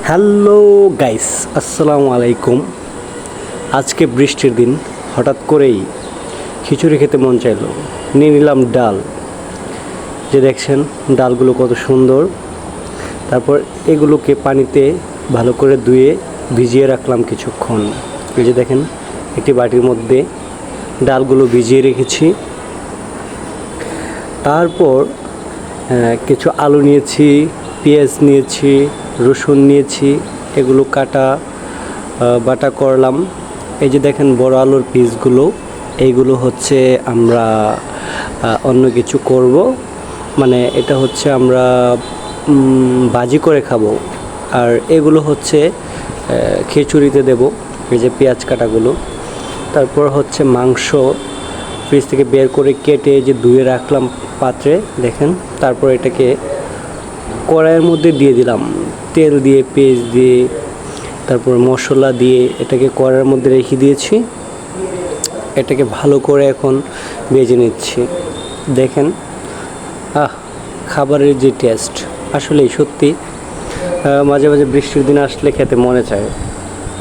Hello guys, আসসালামু আলাইকুম। আজকে বৃষ্টির দিন, হঠাৎ করেই খিচুড়ি খেতে মন চাইলো। নিয়ে নিলাম ডাল। যে দেখছেন ডালগুলো কত সুন্দর। তারপর এগুলোকে পানিতে ভালো করে ধুয়ে ভিজিয়ে রাখলাম কিছুক্ষণ। এই যে দেখেন একটি বাটির মধ্যে ডালগুলো ভিজিয়ে রেখেছি। তারপর কিছু আলু নিয়েছি, পেঁয়াজ নিয়েছি, রসুন নিয়েছি, এগুলো বাটা করলাম। এই যে দেখেন বড় আলুর পিসগুলো, এইগুলো হচ্ছে আমরা অন্য কিছু করব, মানে এটা হচ্ছে আমরা ভাজি করে খাবো। আর এগুলো হচ্ছে খিচুড়িতে দেব। এই যে পেঁয়াজ কাটাগুলো। তারপর হচ্ছে মাংস ফ্রিজ থেকে বের করে কেটে যে ধুয়ে রাখলাম পাত্রে, দেখেন। তারপর এটাকে কড়াইয়ের মধ্যে দিয়ে দিলাম, তেল দিয়ে, পেঁয়াজ দিয়ে, তারপর মশলা দিয়ে এটাকে কড়াইয়ের মধ্যে রেখে দিয়েছি। এটাকে ভালো করে এখন ভেজে নিচ্ছি। দেখেন খাবারের যে টেস্ট, আসলেই সত্যি মাঝে মাঝে বৃষ্টির দিন আসলে খেতে মনে চায়,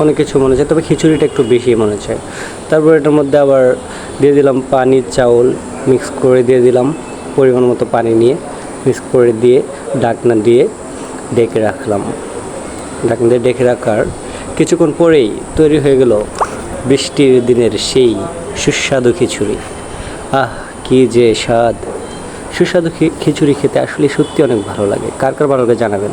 অনেক কিছু মনে চায়, তবে খিচুড়িটা একটু বেশি মনে চায়। তারপর এটার মধ্যে আবার দিয়ে দিলাম পানি, চাউল মিক্স করে দিয়ে দিলাম, পরিমাণ মতো পানি নিয়ে মিক্স করে দিয়ে ঢাকনা দিয়ে ডেকে রাখলাম। ঢাকনা দিয়ে ডেকে রাখার কিছুক্ষণ পরেই তৈরি হয়ে গেল বৃষ্টির দিনের সেই সুস্বাদু খিচুড়ি। কি যে স্বাদ! সুস্বাদু খিচুড়ি খেতে আসলে সত্যি অনেক ভালো লাগে। কার কার ভালো লাগে জানাবেন।